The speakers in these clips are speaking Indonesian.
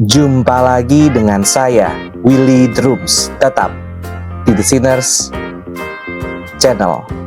Jumpa lagi dengan saya, Willy Drums, tetap di The Sinners Channel.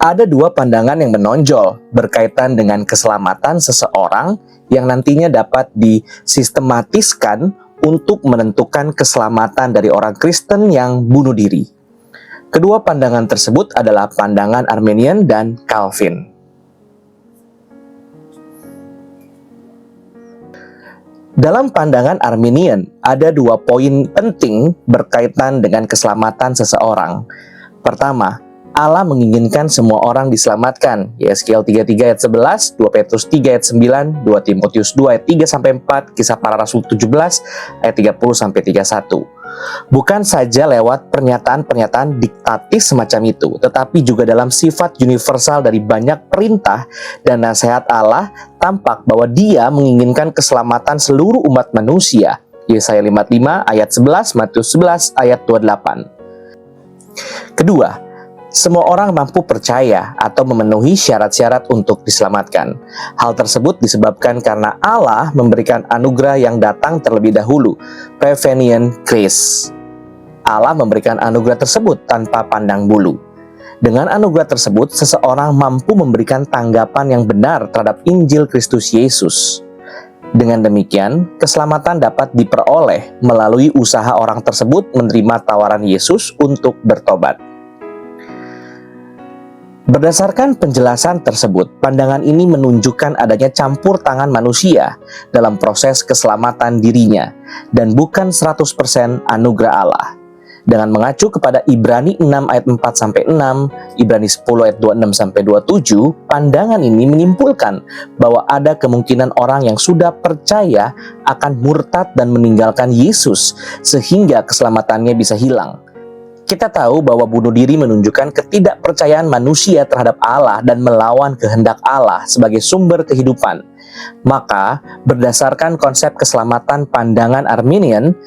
Ada dua pandangan yang menonjol berkaitan dengan keselamatan seseorang yang nantinya dapat disistematiskan untuk menentukan keselamatan dari orang Kristen yang bunuh diri. Kedua pandangan tersebut adalah pandangan Arminian dan Calvin. Dalam pandangan Arminian, ada dua poin penting berkaitan dengan keselamatan seseorang. Pertama, Allah menginginkan semua orang diselamatkan. Yeskiel 33 ayat 11, 2 Petrus 3 ayat 9, 2 Timotius 2 ayat 3-4, Kisah Para Rasul 17 ayat 30-31. Bukan saja lewat pernyataan-pernyataan diktatif semacam itu, tetapi juga dalam sifat universal dari banyak perintah dan nasihat Allah tampak bahwa Dia menginginkan keselamatan seluruh umat manusia. Yesaya 55 ayat 11, Matius 11 ayat 28. Kedua, semua orang mampu percaya atau memenuhi syarat-syarat untuk diselamatkan. Hal tersebut disebabkan karena Allah memberikan anugerah yang datang terlebih dahulu, prevenient grace. Allah memberikan anugerah tersebut tanpa pandang bulu. Dengan anugerah tersebut, seseorang mampu memberikan tanggapan yang benar terhadap Injil Kristus Yesus. Dengan demikian, keselamatan dapat diperoleh melalui usaha orang tersebut menerima tawaran Yesus untuk bertobat. Berdasarkan penjelasan tersebut, pandangan ini menunjukkan adanya campur tangan manusia dalam proses keselamatan dirinya dan bukan 100% anugerah Allah. Dengan mengacu kepada Ibrani 6 ayat 4-6, Ibrani 10 ayat 26-27, pandangan ini menyimpulkan bahwa ada kemungkinan orang yang sudah percaya akan murtad dan meninggalkan Yesus sehingga keselamatannya bisa hilang. Kita tahu bahwa bunuh diri menunjukkan ketidakpercayaan manusia terhadap Allah dan melawan kehendak Allah sebagai sumber kehidupan. Maka, berdasarkan konsep keselamatan pandangan Arminian,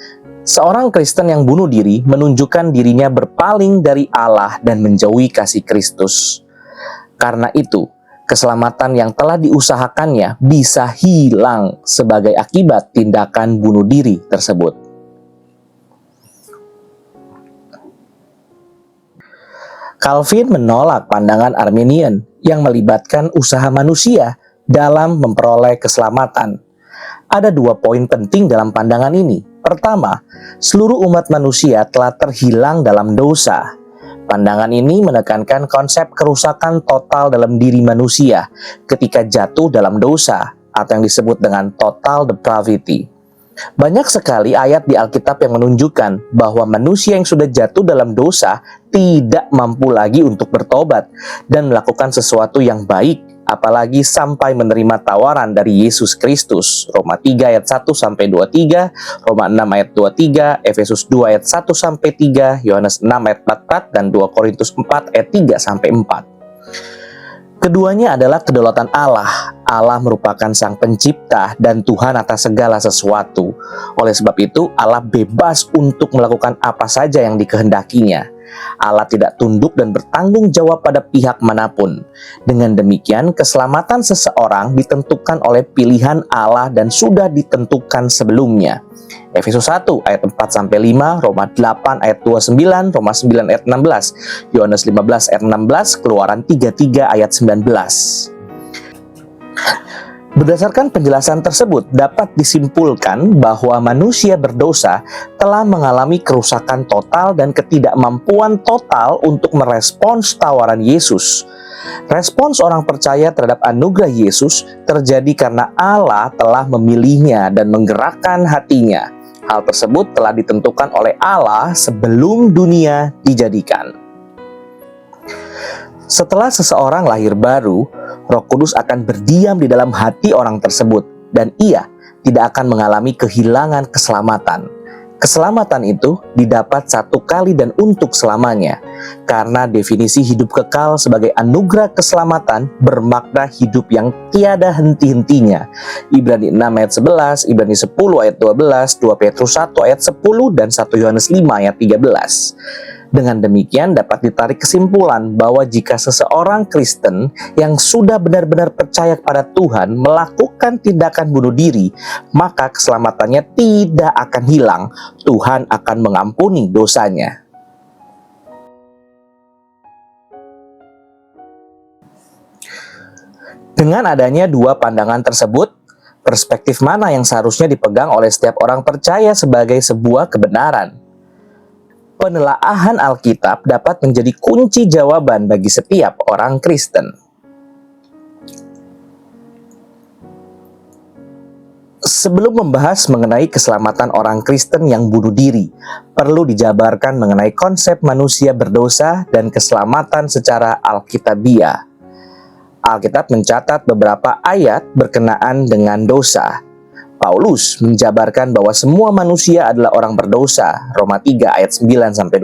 seorang Kristen yang bunuh diri menunjukkan dirinya berpaling dari Allah dan menjauhi kasih Kristus. Karena itu, keselamatan yang telah diusahakannya bisa hilang sebagai akibat tindakan bunuh diri tersebut. Calvin menolak pandangan Arminian yang melibatkan usaha manusia dalam memperoleh keselamatan. Ada dua poin penting dalam pandangan ini. Pertama, seluruh umat manusia telah terhilang dalam dosa. Pandangan ini menekankan konsep kerusakan total dalam diri manusia ketika jatuh dalam dosa atau yang disebut dengan total depravity. Banyak sekali ayat di Alkitab yang menunjukkan bahwa manusia yang sudah jatuh dalam dosa tidak mampu lagi untuk bertobat dan melakukan sesuatu yang baik, apalagi sampai menerima tawaran dari Yesus Kristus. Roma 3 ayat 1-23, Roma 6 ayat 23, Efesus 2 ayat 1-3, Yohanes 6 ayat 44, dan 2 Korintus 4 ayat 3-4. Keduanya adalah kedaulatan Allah. Allah merupakan Sang Pencipta dan Tuhan atas segala sesuatu. Oleh sebab itu, Allah bebas untuk melakukan apa saja yang dikehendakinya. Allah tidak tunduk dan bertanggung jawab pada pihak manapun. Dengan demikian, keselamatan seseorang ditentukan oleh pilihan Allah dan sudah ditentukan sebelumnya. Efesus 1 ayat 4-5, Roma 8 ayat 29, Roma 9 ayat 16, Yohanes 15 ayat 16, Keluaran 33 ayat 19. Berdasarkan penjelasan tersebut, dapat disimpulkan bahwa manusia berdosa telah mengalami kerusakan total dan ketidakmampuan total untuk merespons tawaran Yesus. Respons orang percaya terhadap anugerah Yesus terjadi karena Allah telah memilihnya dan menggerakkan hatinya. Hal tersebut telah ditentukan oleh Allah sebelum dunia dijadikan. Setelah seseorang lahir baru, Roh Kudus akan berdiam di dalam hati orang tersebut dan ia tidak akan mengalami kehilangan keselamatan. Keselamatan itu didapat satu kali dan untuk selamanya. Karena definisi hidup kekal sebagai anugerah keselamatan bermakna hidup yang tiada henti-hentinya. Ibrani 6 ayat 11, Ibrani 10 ayat 12, 2 Petrus 1 ayat 10, dan 1 Yohanes 5 ayat 13. Dengan demikian dapat ditarik kesimpulan bahwa jika seseorang Kristen yang sudah benar-benar percaya kepada Tuhan melakukan tindakan bunuh diri, maka keselamatannya tidak akan hilang. Tuhan akan mengampuni dosanya. Dengan adanya dua pandangan tersebut, perspektif mana yang seharusnya dipegang oleh setiap orang percaya sebagai sebuah kebenaran? Penelaahan Alkitab dapat menjadi kunci jawaban bagi setiap orang Kristen. Sebelum membahas mengenai keselamatan orang Kristen yang bunuh diri, perlu dijabarkan mengenai konsep manusia berdosa dan keselamatan secara alkitabiah. Alkitab mencatat beberapa ayat berkenaan dengan dosa. Paulus menjabarkan bahwa semua manusia adalah orang berdosa, Roma 3 ayat 9-20.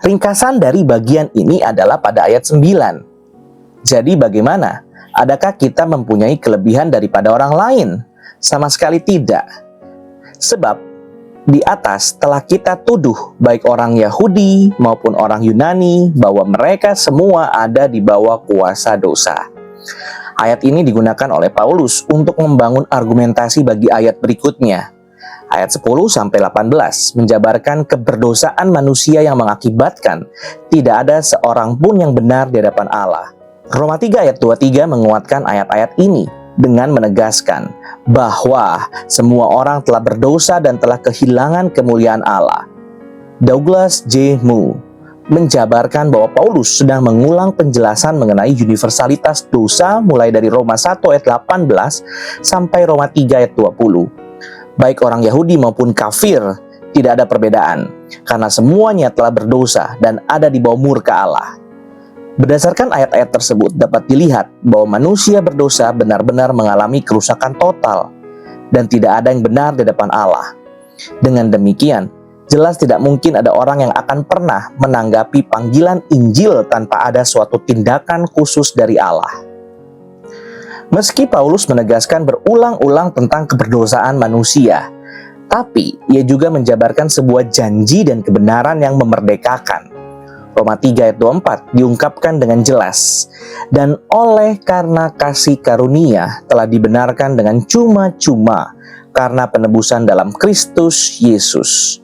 Ringkasan dari bagian ini adalah pada ayat 9. Jadi bagaimana? Adakah kita mempunyai kelebihan daripada orang lain? Sama sekali tidak. Sebab di atas telah kita tuduh baik orang Yahudi maupun orang Yunani bahwa mereka semua ada di bawah kuasa dosa. Ayat ini digunakan oleh Paulus untuk membangun argumentasi bagi ayat berikutnya. Ayat 10-18 menjabarkan keberdosaan manusia yang mengakibatkan tidak ada seorang pun yang benar di hadapan Allah. Roma 3 ayat 23 menguatkan ayat-ayat ini dengan menegaskan bahwa semua orang telah berdosa dan telah kehilangan kemuliaan Allah. Douglas J. Moo menjabarkan bahwa Paulus sedang mengulang penjelasan mengenai universalitas dosa mulai dari Roma 1 ayat 18 sampai Roma 3 ayat 20. Baik orang Yahudi maupun kafir tidak ada perbedaan, karena semuanya telah berdosa dan ada di bawah murka Allah. Berdasarkan ayat-ayat tersebut dapat dilihat bahwa manusia berdosa benar-benar mengalami kerusakan total dan tidak ada yang benar di hadapan Allah. Dengan demikian, jelas tidak mungkin ada orang yang akan pernah menanggapi panggilan Injil tanpa ada suatu tindakan khusus dari Allah. Meski Paulus menegaskan berulang-ulang tentang keberdosaan manusia, tapi ia juga menjabarkan sebuah janji dan kebenaran yang memerdekakan. Roma 3 ayat 24 diungkapkan dengan jelas, dan oleh karena kasih karunia telah dibenarkan dengan cuma-cuma karena penebusan dalam Kristus Yesus.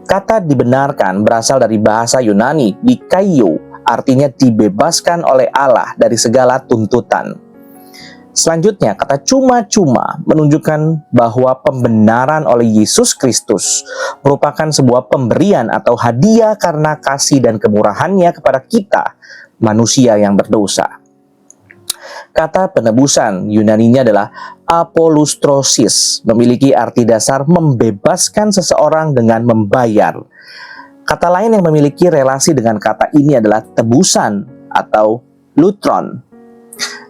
Kata dibenarkan berasal dari bahasa Yunani dikaio, artinya dibebaskan oleh Allah dari segala tuntutan. Selanjutnya, kata cuma-cuma menunjukkan bahwa pembenaran oleh Yesus Kristus merupakan sebuah pemberian atau hadiah karena kasih dan kemurahannya kepada kita, manusia yang berdosa. Kata penebusan Yunaninya adalah apolustrosis, memiliki arti dasar membebaskan seseorang dengan membayar. Kata lain yang memiliki relasi dengan kata ini adalah tebusan atau lutron,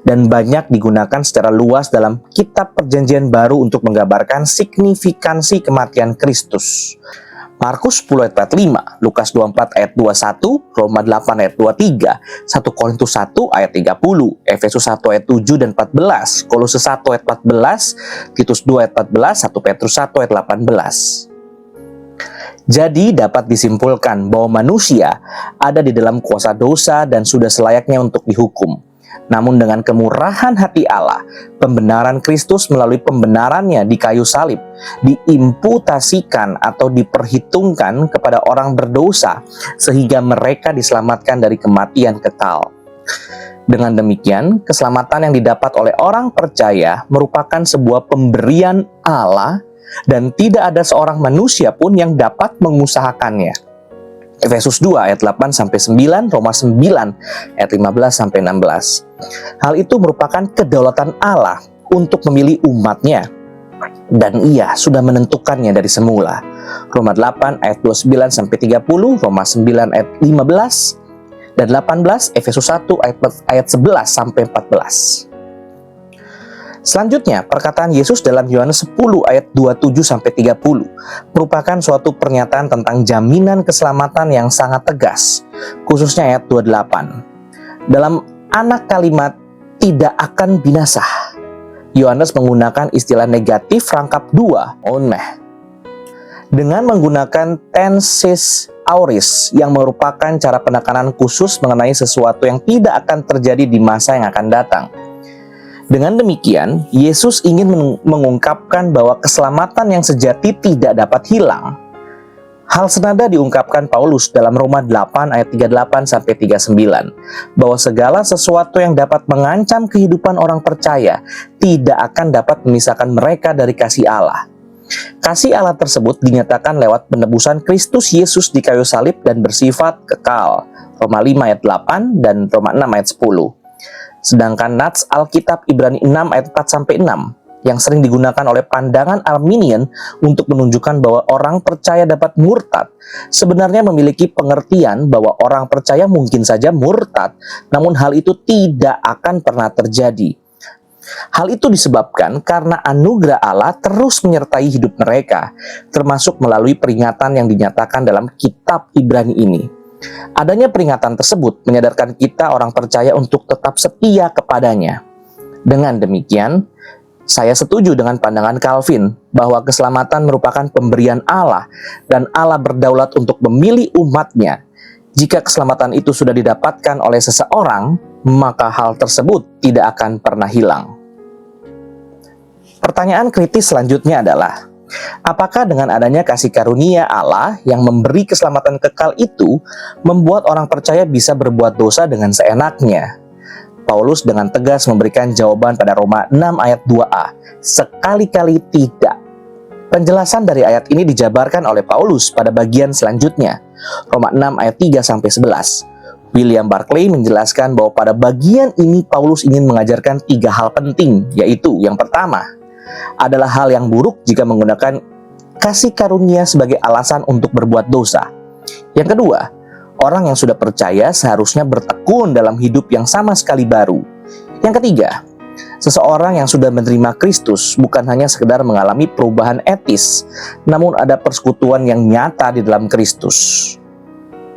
dan banyak digunakan secara luas dalam Kitab Perjanjian Baru untuk menggambarkan signifikansi kematian Kristus. Markus 10 ayat 45, Lukas 24 ayat 21, Roma 8 ayat 23, 1 Korintus 1 ayat 30, Efesus 1 ayat 7 dan 14, Kolose 1 ayat 14, Titus 2 ayat 14, 1 Petrus 1 ayat 18. Jadi dapat disimpulkan bahwa manusia ada di dalam kuasa dosa dan sudah selayaknya untuk dihukum. Namun dengan kemurahan hati Allah, pembenaran Kristus melalui pembenarannya di kayu salib diimputasikan atau diperhitungkan kepada orang berdosa sehingga mereka diselamatkan dari kematian kekal. Dengan demikian, keselamatan yang didapat oleh orang percaya merupakan sebuah pemberian Allah dan tidak ada seorang manusia pun yang dapat mengusahakannya. Efesus 2 ayat 8-9, Roma 9 ayat 15-16. Hal itu merupakan kedaulatan Allah untuk memilih umatnya, dan Ia sudah menentukannya dari semula. Roma 8 ayat 29-30, Roma 9 ayat 15 dan 18, Efesus 1 ayat 11-14. Selanjutnya, perkataan Yesus dalam Yohanes 10 ayat 27-30 merupakan suatu pernyataan tentang jaminan keselamatan yang sangat tegas, khususnya ayat 28. Dalam anak kalimat tidak akan binasa, Yohanes menggunakan istilah negatif rangkap dua, onmeh, dengan menggunakan tenses aorist yang merupakan cara penekanan khusus mengenai sesuatu yang tidak akan terjadi di masa yang akan datang. Dengan demikian, Yesus ingin mengungkapkan bahwa keselamatan yang sejati tidak dapat hilang. Hal senada diungkapkan Paulus dalam Roma 8 ayat 38-39, bahwa segala sesuatu yang dapat mengancam kehidupan orang percaya tidak akan dapat memisahkan mereka dari kasih Allah. Kasih Allah tersebut dinyatakan lewat penebusan Kristus Yesus di kayu salib dan bersifat kekal. Roma 5 ayat 8 dan Roma 6 ayat 10. Sedangkan nats Alkitab Ibrani 6 ayat 4-6 yang sering digunakan oleh pandangan Arminian untuk menunjukkan bahwa orang percaya dapat murtad, sebenarnya memiliki pengertian bahwa orang percaya mungkin saja murtad, namun hal itu tidak akan pernah terjadi. Hal itu disebabkan karena anugerah Allah terus menyertai hidup mereka, termasuk melalui peringatan yang dinyatakan dalam kitab Ibrani ini. Adanya peringatan tersebut menyadarkan kita orang percaya untuk tetap setia kepadanya. Dengan demikian, saya setuju dengan pandangan Calvin bahwa keselamatan merupakan pemberian Allah dan Allah berdaulat untuk memilih umatnya. Jika keselamatan itu sudah didapatkan oleh seseorang, maka hal tersebut tidak akan pernah hilang. Pertanyaan kritis selanjutnya adalah, apakah dengan adanya kasih karunia Allah yang memberi keselamatan kekal itu membuat orang percaya bisa berbuat dosa dengan seenaknya? Paulus dengan tegas memberikan jawaban pada Roma 6 ayat 2a, sekali-kali tidak. Penjelasan dari ayat ini dijabarkan oleh Paulus pada bagian selanjutnya, Roma 6 ayat 3-11. William Barclay menjelaskan bahwa pada bagian ini Paulus ingin mengajarkan 3 hal penting, yaitu yang pertama adalah hal yang buruk jika menggunakan kasih karunia sebagai alasan untuk berbuat dosa. Yang kedua, orang yang sudah percaya seharusnya bertekun dalam hidup yang sama sekali baru. Yang ketiga, seseorang yang sudah menerima Kristus bukan hanya sekedar mengalami perubahan etis, namun ada persekutuan yang nyata di dalam Kristus.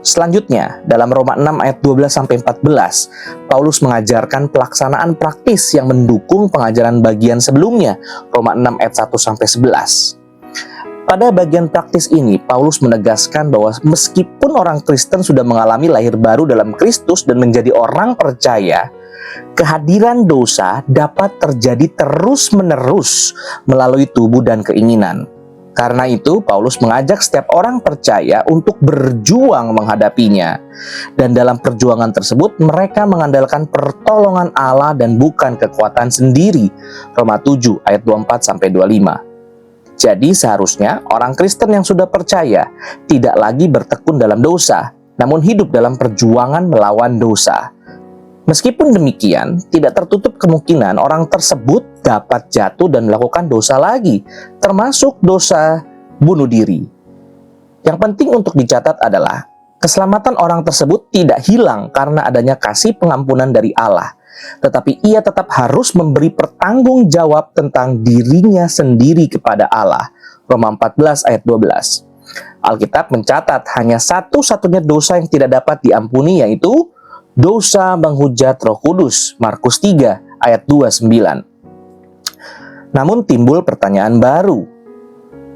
Selanjutnya, dalam Roma 6 ayat 12-14, Paulus mengajarkan pelaksanaan praktis yang mendukung pengajaran bagian sebelumnya, Roma 6 ayat 1-11. Pada bagian praktis ini, Paulus menegaskan bahwa meskipun orang Kristen sudah mengalami lahir baru dalam Kristus dan menjadi orang percaya, kehadiran dosa dapat terjadi terus-menerus melalui tubuh dan keinginan. Karena itu, Paulus mengajak setiap orang percaya untuk berjuang menghadapinya. Dan dalam perjuangan tersebut, mereka mengandalkan pertolongan Allah dan bukan kekuatan sendiri. Roma 7 ayat 24-25. Jadi seharusnya orang Kristen yang sudah percaya tidak lagi bertekun dalam dosa, namun hidup dalam perjuangan melawan dosa. Meskipun demikian, tidak tertutup kemungkinan orang tersebut dapat jatuh dan melakukan dosa lagi, termasuk dosa bunuh diri. Yang penting untuk dicatat adalah, keselamatan orang tersebut tidak hilang karena adanya kasih pengampunan dari Allah, tetapi ia tetap harus memberi pertanggung jawab tentang dirinya sendiri kepada Allah. Roma 14 ayat 12. Alkitab mencatat hanya satu-satunya dosa yang tidak dapat diampuni, yaitu dosa menghujat Roh Kudus, Markus 3 ayat 29. Namun timbul pertanyaan baru.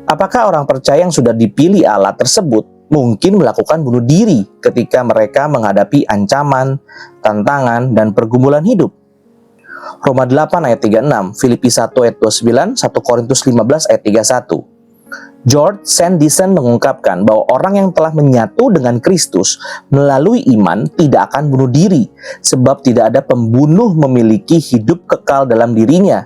Apakah orang percaya yang sudah dipilih Allah tersebut mungkin melakukan bunuh diri ketika mereka menghadapi ancaman, tantangan, dan pergumulan hidup? Roma 8 ayat 36, Filipi 1 ayat 29, 1 Korintus 15 ayat 31. George Sandison mengungkapkan bahwa orang yang telah menyatu dengan Kristus melalui iman tidak akan bunuh diri, sebab tidak ada pembunuh memiliki hidup kekal dalam dirinya.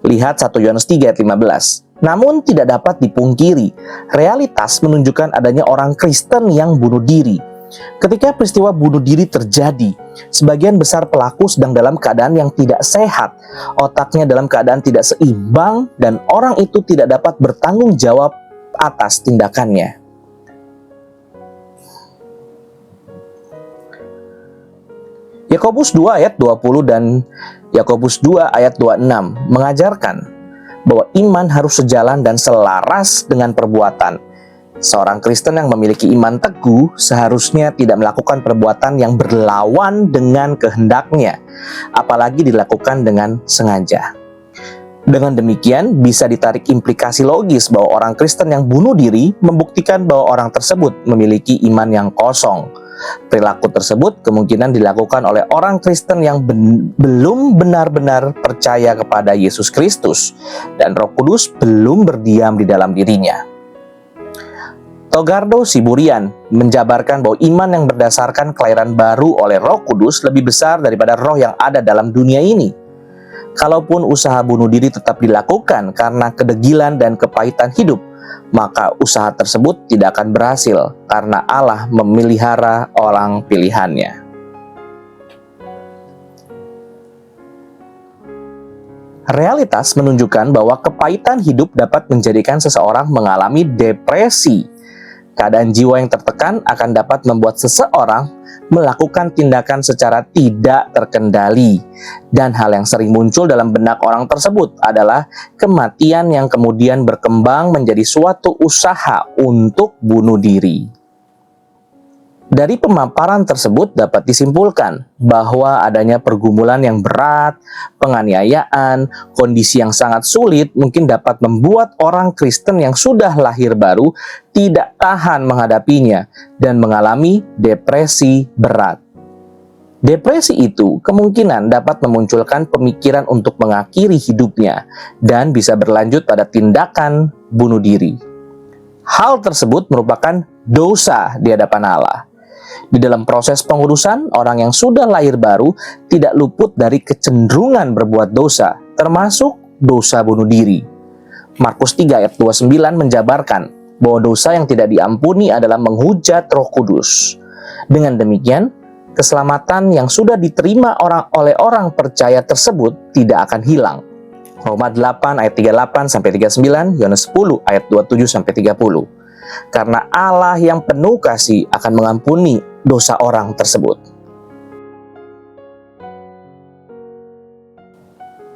Lihat 1 Yohanes 3 ayat 15. Namun tidak dapat dipungkiri, realitas menunjukkan adanya orang Kristen yang bunuh diri. Ketika peristiwa bunuh diri terjadi, sebagian besar pelaku sedang dalam keadaan yang tidak sehat, otaknya dalam keadaan tidak seimbang, dan orang itu tidak dapat bertanggung jawab atas tindakannya. Yakobus 2 ayat 20 dan Yakobus 2 ayat 26 mengajarkan bahwa iman harus sejalan dan selaras dengan perbuatan. Seorang Kristen yang memiliki iman teguh seharusnya tidak melakukan perbuatan yang berlawan dengan kehendaknya, apalagi dilakukan dengan sengaja. Dengan demikian, bisa ditarik implikasi logis bahwa orang Kristen yang bunuh diri membuktikan bahwa orang tersebut memiliki iman yang kosong. Perilaku tersebut kemungkinan dilakukan oleh orang Kristen yang belum benar-benar percaya kepada Yesus Kristus, dan Roh Kudus belum berdiam di dalam dirinya. Togardo Siburian menjabarkan bahwa iman yang berdasarkan kelahiran baru oleh Roh Kudus lebih besar daripada roh yang ada dalam dunia ini. Kalaupun usaha bunuh diri tetap dilakukan karena kedegilan dan kepahitan hidup, maka usaha tersebut tidak akan berhasil karena Allah memelihara orang pilihannya. Realitas menunjukkan bahwa kepahitan hidup dapat menjadikan seseorang mengalami depresi. Keadaan jiwa yang tertekan akan dapat membuat seseorang melakukan tindakan secara tidak terkendali. Dan hal yang sering muncul dalam benak orang tersebut adalah kematian yang kemudian berkembang menjadi suatu usaha untuk bunuh diri. Dari pemaparan tersebut dapat disimpulkan bahwa adanya pergumulan yang berat, penganiayaan, kondisi yang sangat sulit mungkin dapat membuat orang Kristen yang sudah lahir baru tidak tahan menghadapinya dan mengalami depresi berat. Depresi itu kemungkinan dapat memunculkan pemikiran untuk mengakhiri hidupnya dan bisa berlanjut pada tindakan bunuh diri. Hal tersebut merupakan dosa di hadapan Allah. Di dalam proses pengurusan, orang yang sudah lahir baru tidak luput dari kecenderungan berbuat dosa, termasuk dosa bunuh diri. Markus 3 ayat 29 menjabarkan bahwa dosa yang tidak diampuni adalah menghujat Roh Kudus. Dengan demikian, keselamatan yang sudah diterima oleh orang percaya tersebut tidak akan hilang. Roma 8 ayat 38-39, Yohanes 10 ayat 27-30. Karena Allah yang penuh kasih akan mengampuni dosa orang tersebut.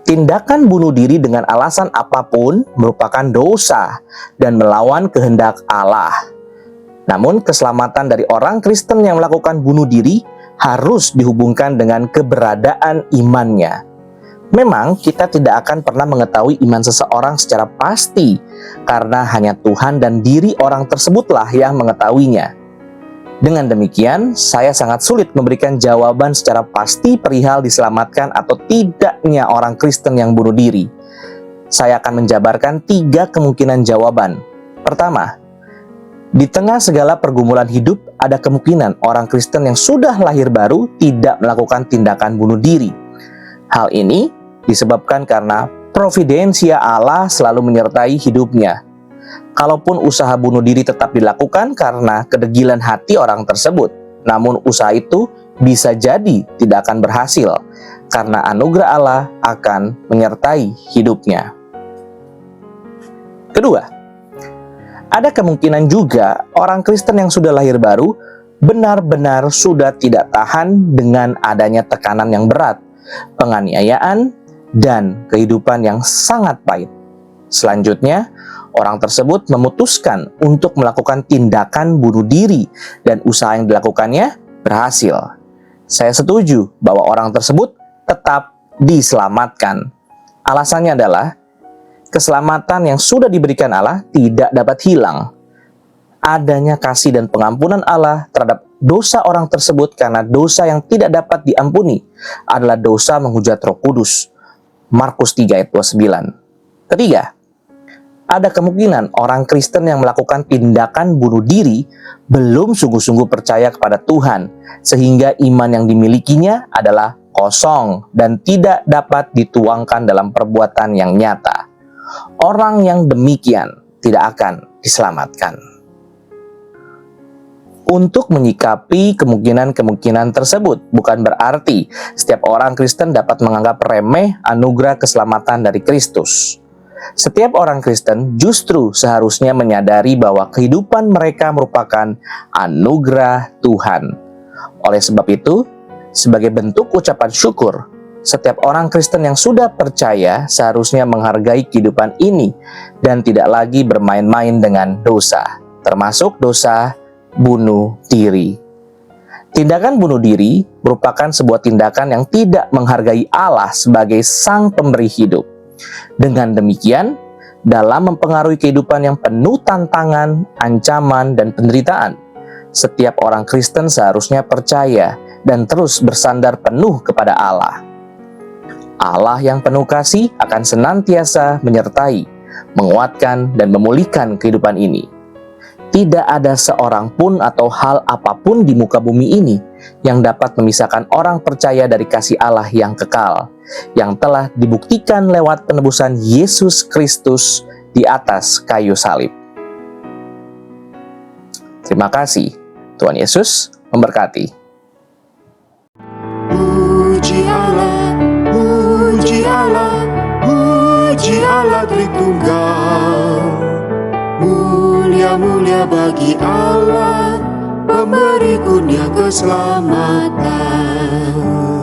Tindakan bunuh diri dengan alasan apapun merupakan dosa dan melawan kehendak Allah. Namun keselamatan dari orang Kristen yang melakukan bunuh diri harus dihubungkan dengan keberadaan imannya. Memang kita tidak akan pernah mengetahui iman seseorang secara pasti, karena hanya Tuhan dan diri orang tersebutlah yang mengetahuinya. Dengan demikian, saya sangat sulit memberikan jawaban secara pasti perihal diselamatkan atau tidaknya orang Kristen yang bunuh diri. Saya akan menjabarkan 3 kemungkinan jawaban. Pertama, di tengah segala pergumulan hidup, ada kemungkinan orang Kristen yang sudah lahir baru tidak melakukan tindakan bunuh diri. Hal ini disebabkan karena providensia Allah selalu menyertai hidupnya. Kalaupun usaha bunuh diri tetap dilakukan karena kedegilan hati orang tersebut, namun usaha itu bisa jadi tidak akan berhasil karena anugerah Allah akan menyertai hidupnya. Kedua, ada kemungkinan juga orang Kristen yang sudah lahir baru benar-benar sudah tidak tahan dengan adanya tekanan yang berat, penganiayaan, dan kehidupan yang sangat pahit. Selanjutnya, orang tersebut memutuskan untuk melakukan tindakan bunuh diri dan usaha yang dilakukannya berhasil. Saya setuju bahwa orang tersebut tetap diselamatkan. Alasannya adalah keselamatan yang sudah diberikan Allah tidak dapat hilang. Adanya kasih dan pengampunan Allah terhadap dosa orang tersebut karena dosa yang tidak dapat diampuni adalah dosa menghujat Roh Kudus. Markus 3 ayat 29. Ketiga, ada kemungkinan orang Kristen yang melakukan tindakan bunuh diri belum sungguh-sungguh percaya kepada Tuhan, sehingga iman yang dimilikinya adalah kosong dan tidak dapat dituangkan dalam perbuatan yang nyata. Orang yang demikian tidak akan diselamatkan. Untuk menyikapi kemungkinan-kemungkinan tersebut, bukan berarti setiap orang Kristen dapat menganggap remeh anugerah keselamatan dari Kristus. Setiap orang Kristen justru seharusnya menyadari bahwa kehidupan mereka merupakan anugerah Tuhan. Oleh sebab itu, sebagai bentuk ucapan syukur, setiap orang Kristen yang sudah percaya seharusnya menghargai kehidupan ini dan tidak lagi bermain-main dengan dosa, termasuk dosa bunuh diri. Tindakan bunuh diri merupakan sebuah tindakan yang tidak menghargai Allah sebagai Sang Pemberi hidup. Dengan demikian, dalam mempengaruhi kehidupan yang penuh tantangan, ancaman, dan penderitaan, setiap orang Kristen seharusnya percaya dan terus bersandar penuh kepada Allah. Allah yang penuh kasih akan senantiasa menyertai, menguatkan, dan memulihkan kehidupan ini. Tidak ada seorang pun atau hal apapun di muka bumi ini yang dapat memisahkan orang percaya dari kasih Allah yang kekal, yang telah dibuktikan lewat penebusan Yesus Kristus di atas kayu salib. Terima kasih. Tuhan Yesus memberkati. Puji Allah, puji Allah, puji Allah Tritunggal. Mulia-mulia bagi Allah, pemberi kurnia keselamatan.